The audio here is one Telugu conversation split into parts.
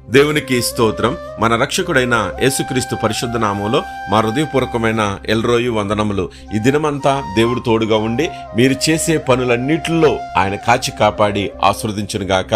దేవునికి స్తోత్రం. మన రక్షకుడైన యేసుక్రీస్తు పరిశుద్ధ నామంలో మా హృదయపూర్వకమైన ఎల్రోయి వందనములు. ఈ దినమంతా దేవుడు తోడుగా ఉండి మీరు చేసే పనులన్నిటిలో ఆయన కాచి కాపాడి ఆశీర్వదించునుగాక.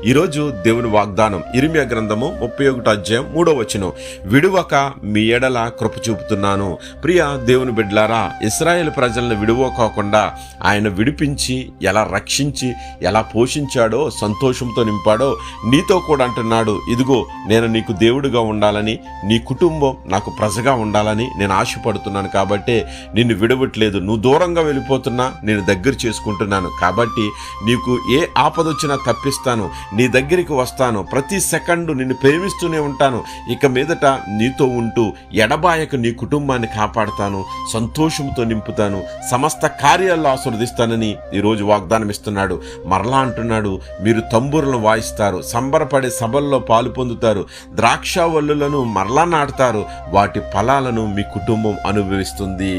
ఈరోజు దేవుని వాగ్దానం ఇర్మీయా గ్రంథము 31వ అధ్యాయం 3వ వచనం, విడువక మీ ఎడల కృప చూపుతున్నాను. ప్రియ దేవుని బిడ్డలారా, ఇశ్రాయేలు ప్రజలను విడువకోకుండా ఆయన విడిపించి ఎలా రక్షించి ఎలా పోషించాడో, సంతోషంతో నింపాడో నీతో కూడా అంటున్నాడు. ఇదిగో నేను నీకు దేవుడిగా ఉండాలని, నీ కుటుంబం నాకు ప్రజగా ఉండాలని నేను ఆశపడుతున్నాను. కాబట్టి నిన్ను విడవట్లేదు. నువ్వు దూరంగా వెళ్ళిపోతున్నా నేను దగ్గర చేసుకుంటున్నాను. కాబట్టి నీకు ఏ ఆపదొచ్చినా తప్పిస్తాను, నీ దగ్గరికి వస్తాను, ప్రతి సెకండు నిన్ను ప్రేమిస్తూనే ఉంటాను. ఇక మీదట నీతో ఉంటూ ఎడబాయక నీ కుటుంబాన్ని కాపాడుతాను, సంతోషంతో నింపుతాను, సమస్త కార్యాల్లో ఆశీర్వదిస్తానని ఈరోజు వాగ్దానం ఇస్తున్నాడు. మరలా అంటున్నాడు, మీరు తంబూరులను వాయిస్తారు, సంబరపడే సభల్లో పాలు పొందుతారు, ద్రాక్షవల్లులను మరలా నాటుతారు, వాటి ఫలాలను మీ కుటుంబం అనుభవిస్తుంది.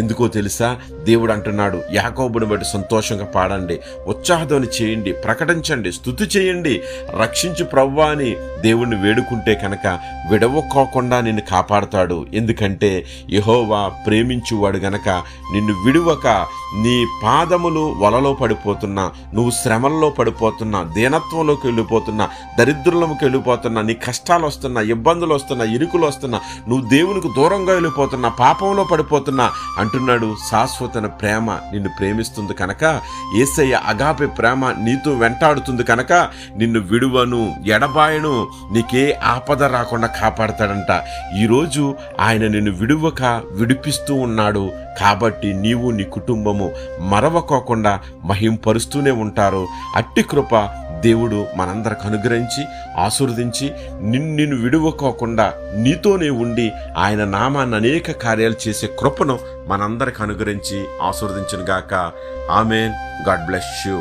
ఎందుకో తెలుసా? దేవుడు అంటున్నాడు, యాకోబుని బట్టి సంతోషంగా పాడండి, ఉత్సాహధ్వని చేయండి, ప్రకటించండి, స్తుతి చేయండి, రక్షించు ప్రభువా అని దేవుణ్ణి వేడుకుంటే కనుక విడవకోకుండా నిన్ను కాపాడుతాడు. ఎందుకంటే యెహోవా ప్రేమించువాడు గనక నిన్ను విడువక. నీ పాదములు వలలో పడిపోతున్నా, నువ్వు శ్రమల్లో పడిపోతున్నా, దీనత్వంలోకి వెళ్ళిపోతున్నా, దరిద్రులకి వెళ్ళిపోతున్నా, నీ కష్టాలు వస్తున్నా, ఇబ్బందులు వస్తున్నా, ఇరుకులు వస్తున్నా, నువ్వు దేవునికి దూరంగా వెళ్ళిపోతున్నా, పాపంలో పడిపోతున్నా అంటున్నాడు. శాశ్వత ప్రేమ నిన్ను ప్రేమిస్తుంది కనుక, యేసయ్య అగాపే ప్రేమ నీతో వెంటాడుతుంది కనుక నిన్ను విడువను, ఎడబాయను, నీకే ఆపద రాకుండా కాపాడతాడంట. ఈరోజు ఆయన నిన్ను విడువక విడిపిస్తూ ఉన్నాడు. కాబట్టి నీవు నీ కుటుంబము మరవకోకుండా మహింపరుస్తూనే ఉంటారు. అట్టి కృప దేవుడు మనందరికి అనుగ్రహించి ఆశీర్వదించి నిన్ను విడువకోకుండా నీతోనే ఉండి ఆయన నామాన్ని అనేక కార్యాలు చేసే కృపను మనందరికి అనుగ్రహించి ఆశీర్వదించునుగాక. ఆమేన్. God bless you.